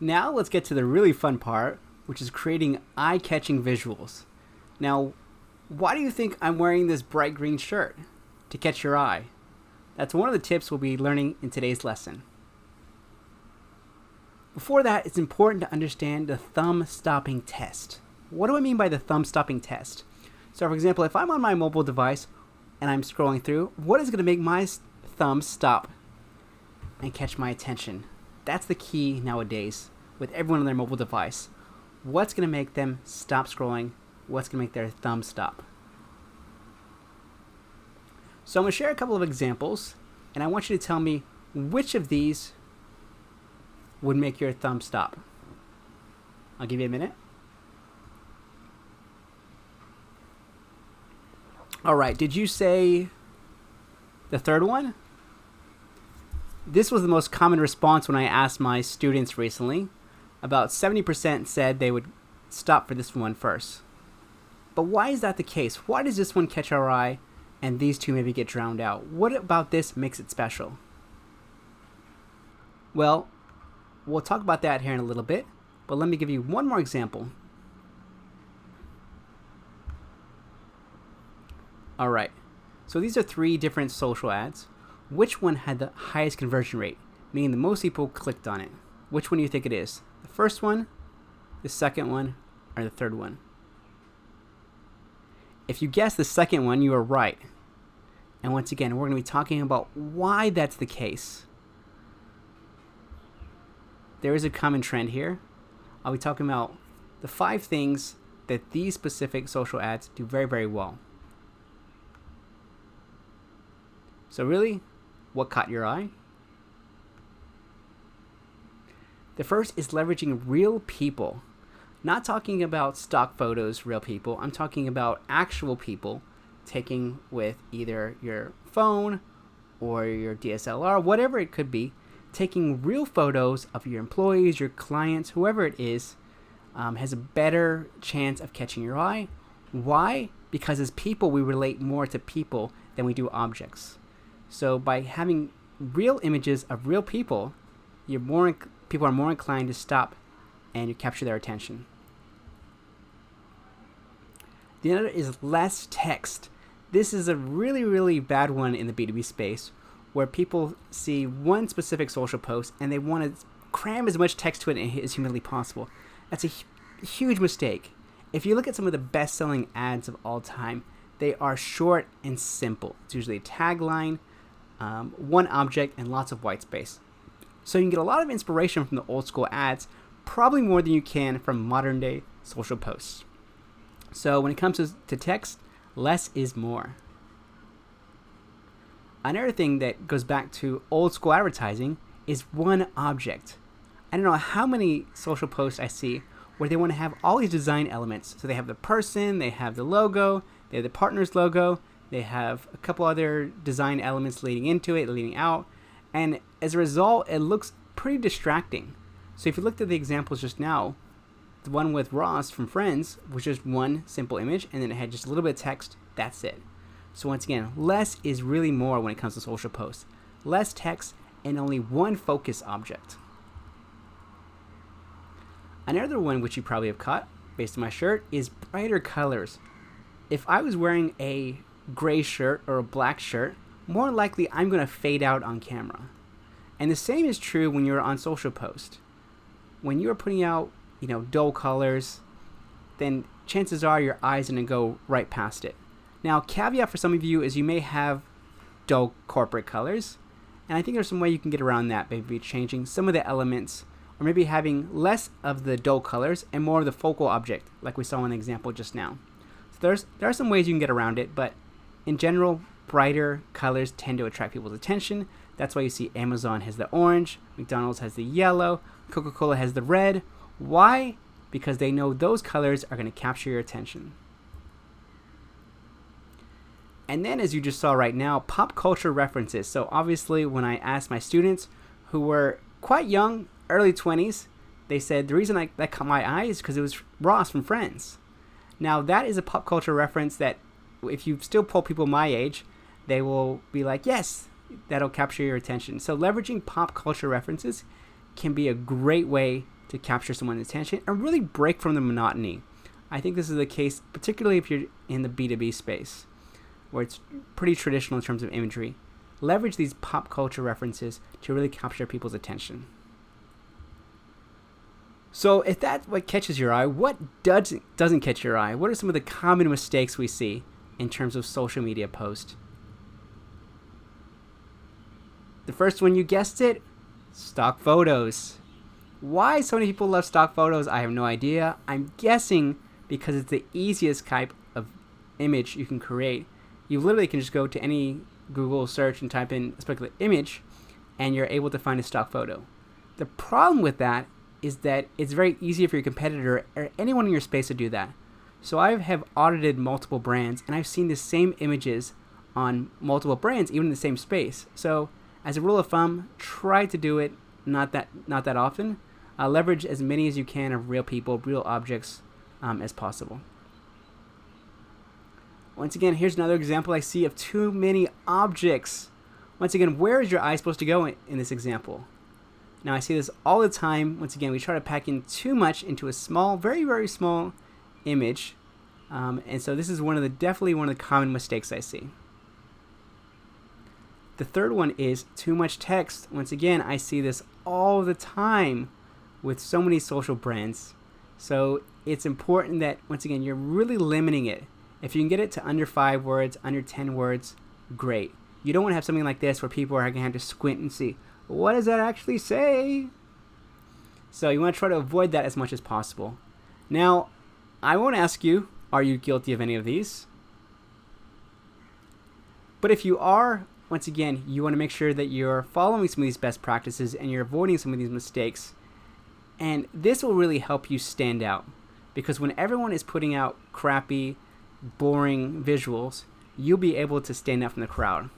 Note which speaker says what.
Speaker 1: Now let's get to the really fun part, which is creating eye-catching visuals. Now, why do you think I'm wearing this bright green shirt? To catch your eye. That's one of the tips we'll be learning in today's lesson. Before that, it's important to understand the thumb stopping test. What do I mean by the thumb stopping test? So for example, if I'm on my mobile device and I'm scrolling through, what is going to make my thumb stop and catch my attention? That's the key nowadays with everyone on their mobile device. What's going to make them stop scrolling? What's going to make their thumb stop? So I'm going to share a couple of examples, and I want you to tell me which of these would make your thumb stop. I'll give you a minute. All right, did you say the third one? This was the most common response when I asked my students recently. About 70% said they would stop for this one first. But why is that the case? Why does this one catch our eye and these two maybe get drowned out? What about this makes it special? Well, we'll talk about that here in a little bit, but let me give you one more example. All right, so these are three different social ads. Which one had the highest conversion rate, meaning the most people clicked on it? Which one do you think it is? The first one, the second one, or the third one? If you guess the second one, you are right. And once again, we're going to be talking about why that's the case. There is a common trend here. I'll be talking about the 5 things that these specific social ads do very, very well. So really, what caught your eye? The first is leveraging real people. Not talking about stock photos, real people. I'm talking about actual people taking with either your phone or your DSLR, whatever it could be, taking real photos of your employees, your clients, whoever it is, has a better chance of catching your eye. Why? Because as people, we relate more to people than we do objects. So by having real images of real people, people are more inclined to stop and you capture their attention. The other is less text. This is a really, really bad one in the B2B space where people see one specific social post and they want to cram as much text to it as humanly possible. That's a huge mistake. If you look at some of the best-selling ads of all time, they are short and simple. It's usually a tagline, one object, and lots of white space. So you can get a lot of inspiration from the old school ads, probably more than you can from modern day social posts. So when it comes to text, less is more. Another thing that goes back to old school advertising is one object. I don't know how many social posts I see where they want to have all these design elements. So they have the person, they have the logo, they have the partner's logo, they have a couple other design elements leading into it, leading out. And as a result, it looks pretty distracting. So if you looked at the examples just now, the one with Ross from Friends was just one simple image, and then it had just a little bit of text. That's it. So once again, less is really more when it comes to social posts. Less text and only one focus object. Another one which you probably have caught, based on my shirt, is brighter colors. If I was wearing a gray shirt or a black shirt, more likely I'm going to fade out on camera. And the same is true when you're on social post. When you're putting out, dull colors, then chances are your eyes are going to go right past it. Now, caveat for some of you is you may have dull corporate colors, and I think there's some way you can get around that, maybe changing some of the elements, or maybe having less of the dull colors and more of the focal object, like we saw in the example just now. So there are some ways you can get around it, but in general, brighter colors tend to attract people's attention. That's why you see Amazon has the orange, McDonald's has the yellow, Coca-Cola has the red. Why? Because they know those colors are going to capture your attention. And then, as you just saw right now, pop culture references. So obviously, when I asked my students who were quite young, early 20s, they said the reason that caught my eye is because it was Ross from Friends. Now, that is a pop culture reference that if you still pull people my age, they will be like, yes, that'll capture your attention. So leveraging pop culture references can be a great way to capture someone's attention and really break from the monotony. I think this is the case, particularly if you're in the B2B space, where it's pretty traditional in terms of imagery. Leverage these pop culture references to really capture people's attention. So if that's what catches your eye, what doesn't catch your eye? What are some of the common mistakes we see in terms of social media posts? The first one, you guessed it, stock photos. Why so many people love stock photos, I have no idea. I'm guessing because it's the easiest type of image you can create. You literally can just go to any Google search and type in a particular image, and you're able to find a stock photo. The problem with that is that it's very easy for your competitor or anyone in your space to do that. So I have audited multiple brands, and I've seen the same images on multiple brands, even in the same space. So as a rule of thumb, try to do it not that often. Leverage as many as you can of real people, real objects as possible. Once again, here's another example I see of too many objects. Once again, where is your eye supposed to go in this example? Now I see this all the time. Once again, we try to pack in too much into a small, very, very small image. And so this is definitely one of the common mistakes I see. The third one is too much text. Once again, I see this all the time with so many social brands. So it's important that, once again, you're really limiting it. If you can get it to under 5 words, under 10 words, great. You don't want to have something like this where people are going to have to squint and see, what does that actually say? So you want to try to avoid that as much as possible. Now, I won't ask you, are you guilty of any of these? But if you are, once again, you want to make sure that you're following some of these best practices and you're avoiding some of these mistakes. And this will really help you stand out. Because when everyone is putting out crappy, boring visuals, you'll be able to stand out from the crowd.